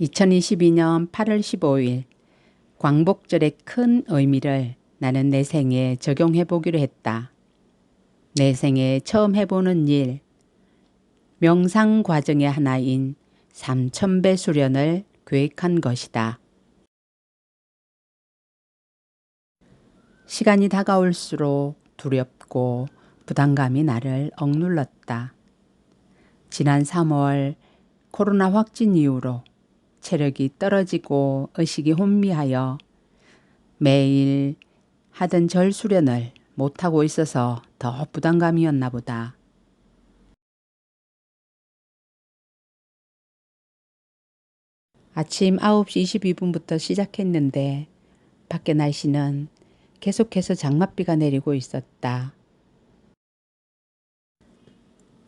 2022년 8월 15일 광복절의 큰 의미를 나는 내 생에 적용해 보기로 했다. 내 생에 처음 해보는 일, 명상 과정의 하나인 3000배 수련을 계획한 것이다. 시간이 다가올수록 두렵고 부담감이 나를 억눌렀다. 지난 3월 코로나 확진 이후로 체력이 떨어지고 의식이 혼미하여 매일 하던 절 수련을 못하고 있어서 더 부담감이었나 보다. 아침 9시 22분부터 시작했는데 밖에 날씨는 계속해서 장맛비가 내리고 있었다.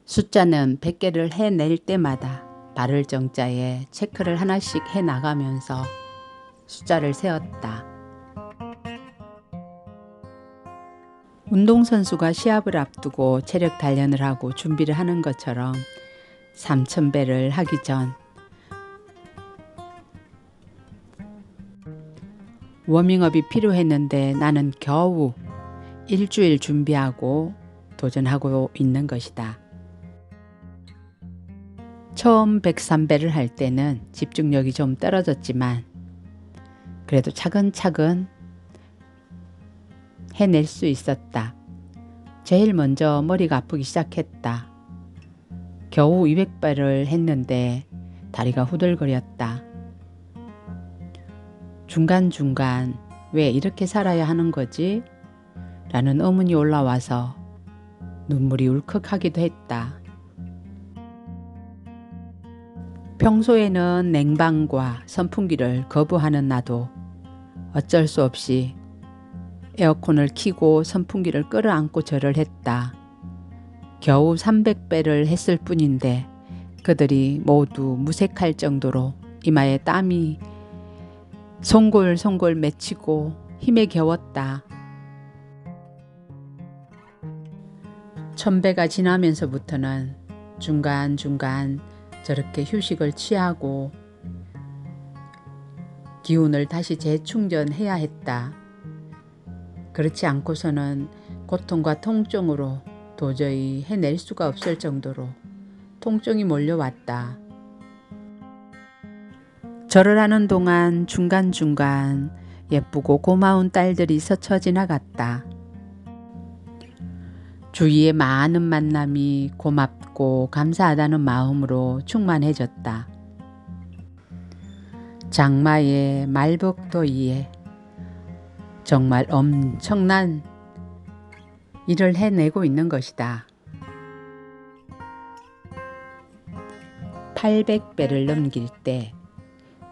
숫자는 100개를 해낼 때마다 발을 정자에 체크를 하나씩 해나가면서 숫자를 세었다. 운동선수가 시합을 앞두고 체력 단련을 하고 준비를 하는 것처럼 3000배를 하기 전 워밍업이 필요했는데 나는 겨우 일주일 준비하고 도전하고 있는 것이다. 처음 103배를 할 때는 집중력이 좀 떨어졌지만 그래도 차근차근 해낼 수 있었다. 제일 먼저 머리가 아프기 시작했다. 겨우 200배를 했는데 다리가 후들거렸다. 중간중간 왜 이렇게 살아야 하는 거지? 라는 의문이 올라와서 눈물이 울컥하기도 했다. 평소에는 냉방과 선풍기를 거부하는 나도 어쩔 수 없이 에어컨을 켜고 선풍기를 끌어안고 절을 했다. 겨우 300배를 했을 뿐인데 그들이 모두 무색할 정도로 이마에 땀이 송골송골 맺히고 힘에 겨웠다. 1000배가 지나면서부터는 중간중간 저렇게 휴식을 취하고 기운을 다시 재충전해야 했다. 그렇지 않고서는 고통과 통증으로 도저히 해낼 수가 없을 정도로 통증이 몰려왔다. 절을 하는 동안 중간중간 예쁘고 고마운 딸들이 스쳐 지나갔다. 주위의 많은 만남이 고맙고 감사하다는 마음으로 충만해졌다. 장마에 말복더위에 정말 엄청난 일을 해내고 있는 것이다. 800배를 넘길 때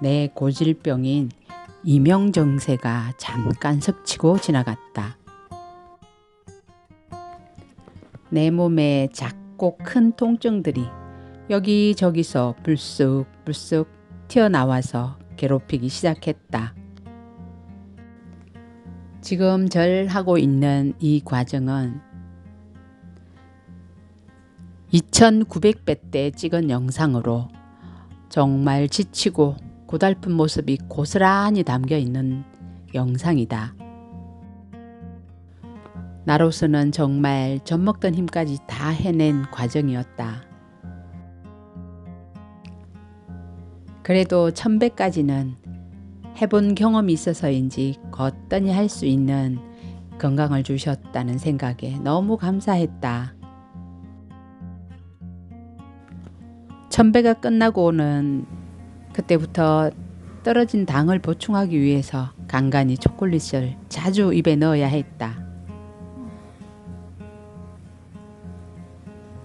내 고질병인 이명정세가 잠깐 스치고 지나갔다. 내 몸에 작고 큰 통증들이 여기저기서 불쑥불쑥 튀어나와서 괴롭히기 시작했다. 지금 절하고 있는 이 과정은 2900배 때 찍은 영상으로 정말 지치고 고달픈 모습이 고스란히 담겨 있는 영상이다. 나로서는 정말 젖먹던 힘까지 다 해낸 과정이었다. 그래도 1000배까지는 해본 경험이 있어서인지 거뜬히 할 수 있는 건강을 주셨다는 생각에 너무 감사했다. 1000배가 끝나고는 그때부터 떨어진 당을 보충하기 위해서 간간히 초콜릿을 자주 입에 넣어야 했다.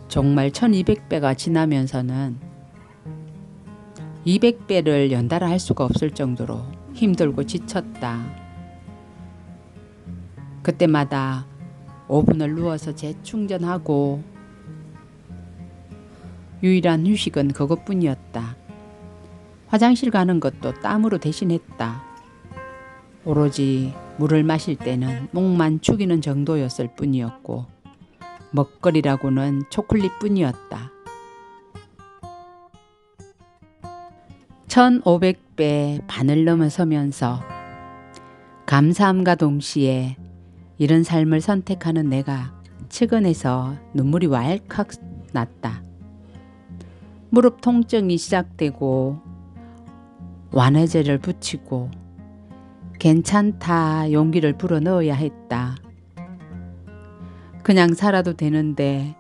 정말 1200배가 지나면서는 200배를 연달아 할 수가 없을 정도로 힘들고 지쳤다. 그때마다 5분을 누워서 재충전하고 유일한 휴식은 그것뿐이었다. 화장실 가는 것도 땀으로 대신했다. 오로지 물을 마실 때는 목만 축이는 정도였을 뿐이었고 먹거리라고는 초콜릿뿐이었다. 1500배 반을 넘어서면서 감사함과 동시에 이런 삶을 선택하는 내가 측은해서 눈물이 왈칵 났다. 무릎 통증이 시작되고 완해제를 붙이고 괜찮다 용기를 불어넣어야 했다. 그냥 살아도 되는데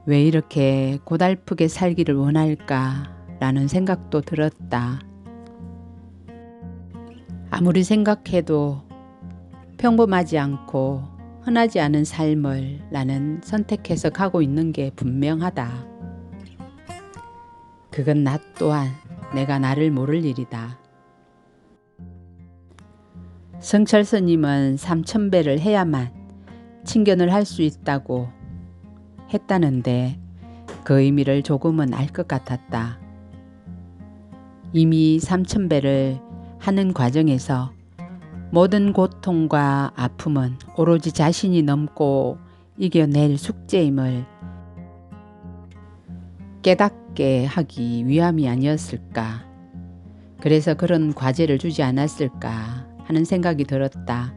왜 이렇게 고달프게 살기를 원할까라는 생각도 들었다. 아무리 생각해도 평범하지 않고 흔하지 않은 삶을 나는 선택해서 가고 있는 게 분명하다. 그건 나 또한 내가 나를 모를 일이다. 성철 스님은 3000배를 해야만 친견을 할 수 있다고 했다는데 그 의미를 조금은 알 것 같았다. 이미 3000배를 하는 과정에서 모든 고통과 아픔은 오로지 자신이 넘고 이겨낼 숙제임을 깨닫게 하기 위함이 아니었을까. 그래서 그런 과제를 주지 않았을까 하는 생각이 들었다.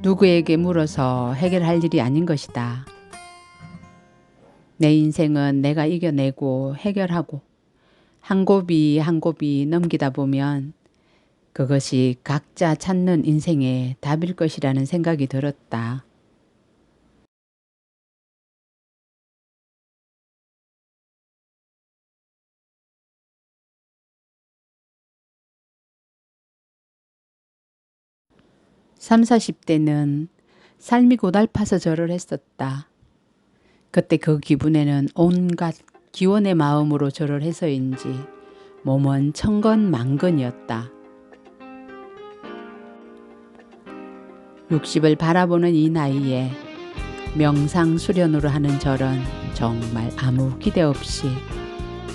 누구에게 물어서 해결할 일이 아닌 것이다. 내 인생은 내가 이겨내고 해결하고 한 곱이 한 곱이 넘기다 보면 그것이 각자 찾는 인생의 답일 것이라는 생각이 들었다. 삼사십 대는 삶이 고달파서 절을 했었다. 그때 그 기분에는 온갖 기원의 마음으로 절을 해서인지 몸은 천건만건이었다. 60을 바라보는 이 나이에 명상수련으로 하는 절은 정말 아무 기대 없이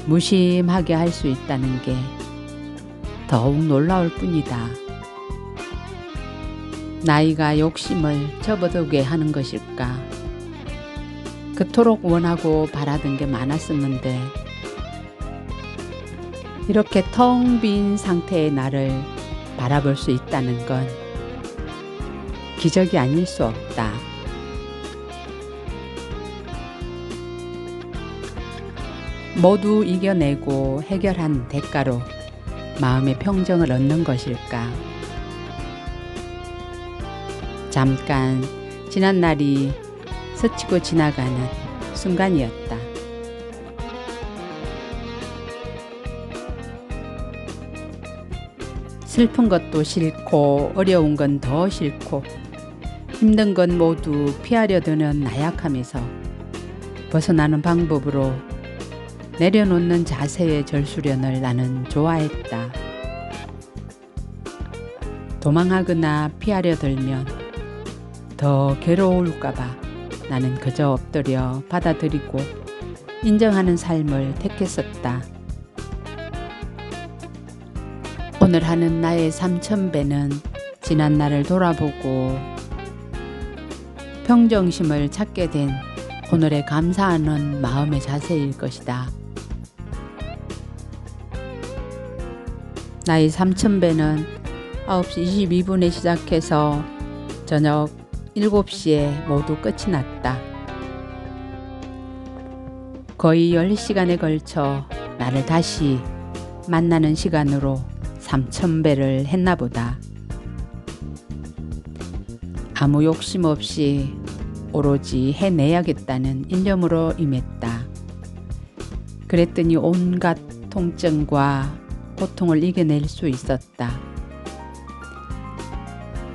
무심하게 할 수 있다는 게 더욱 놀라울 뿐이다. 나이가 욕심을 접어들게 하는 것일까? 그토록 원하고 바라던 게 많았었는데 이렇게 텅 빈 상태의 나를 바라볼 수 있다는 건 기적이 아닐 수 없다. 모두 이겨내고 해결한 대가로 마음의 평정을 얻는 것일까? 잠깐 지난 날이 스치고 지나가는 순간이었다. 슬픈 것도 싫고 어려운 건 더 싫고 힘든 건 모두 피하려 드는 나약함에서 벗어나는 방법으로 내려놓는 자세의 절수련을 나는 좋아했다. 도망하거나 피하려 들면 더 괴로울까봐 나는 그저 엎드려 받아들이고 인정하는 삶을 택했었다. 오늘 하는 나의 3000배는 지난 날을 돌아보고 평정심을 찾게 된 오늘에 감사하는 마음의 자세일 것이다. 나의 3000배는 9시 22분에 시작해서 저녁 7시에 모두 끝이 났다. 거의 10시간에 걸쳐 나를 다시 만나는 시간으로 3000배를 했나 보다. 아무 욕심 없이 오로지 해내야겠다는 일념으로 임했다. 그랬더니 온갖 통증과 고통을 이겨낼 수 있었다.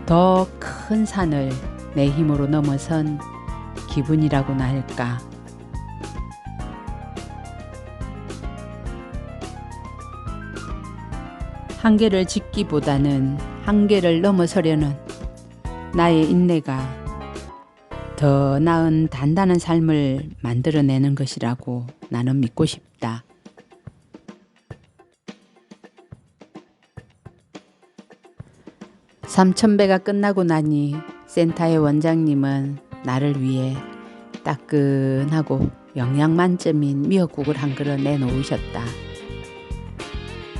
더 큰 산을 내 힘으로 넘어선 기분이라고나 할까. 한계를 짓기보다는 한계를 넘어서려는 나의 인내가 더 나은 단단한 삶을 만들어내는 것이라고 나는 믿고 싶다. 삼천배가 끝나고 나니 센터의 원장님은 나를 위해 따끈하고 영양 만점인 미역국을 한 그릇 내놓으셨다.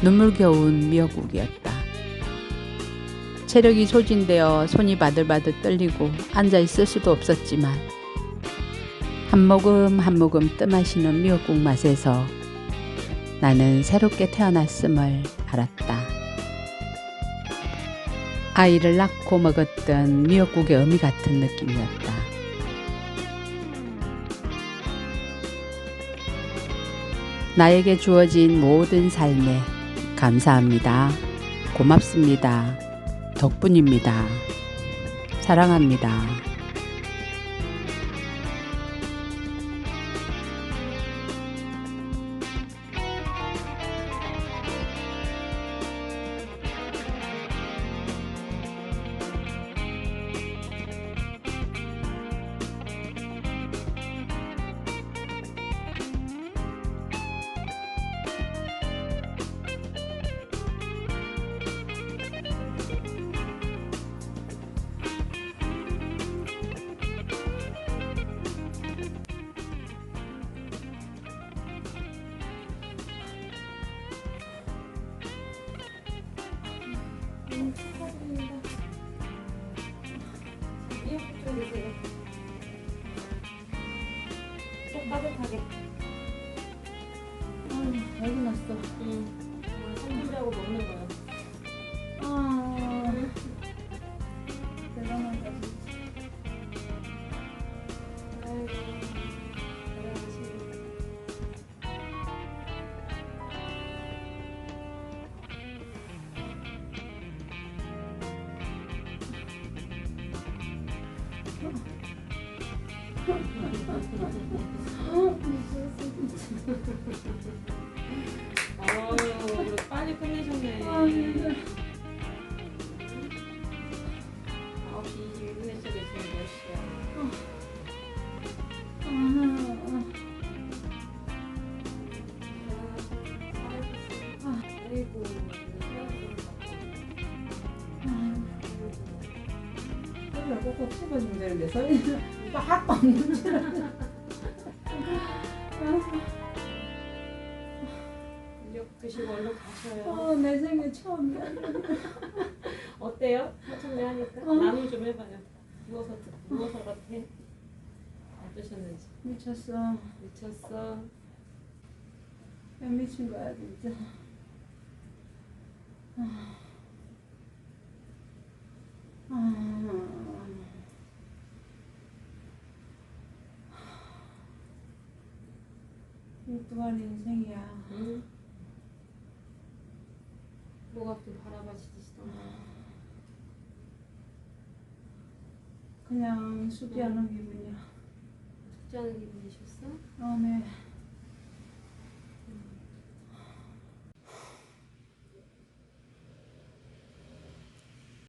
눈물겨운 미역국이었다. 체력이 소진되어 손이 바들바들 떨리고 앉아있을 수도 없었지만 한 모금 한 모금 뜸하시는 미역국 맛에서 나는 새롭게 태어났음을 알았다. 아이를 낳고 먹었던 미역국의 어미 같은 느낌이었다. 나에게 주어진 모든 삶에 감사합니다. 고맙습니다. 덕분입니다. 사랑합니다. 미역국 좀 드세요. 속 따뜻하게. 여기 났어. 선물하고 먹는 거야. 대단하다. 아이고, 대단하시네. 아유, 빨리 끝내셨네. 9시 21분에 시작했으면 몇 시야? 아이고, 손을 꼭꼭 씹어주면 되는데 손이 빡 없는 줄 알아. 미역 드시고 얼른 가셔요. 내 생애 처음이야. 어때요? 사천내 하니까? 나눔 좀 해봐요. 누워서 같아. 어떠셨는지. 미쳤어. 미쳤어. 야, 미친 거야 진짜. 이 또한 인생이야. 응? 뭐가 좀 바라봐지시던가. 그냥 숙제하는 기분이야. 숙제하는 기분이셨어? 네.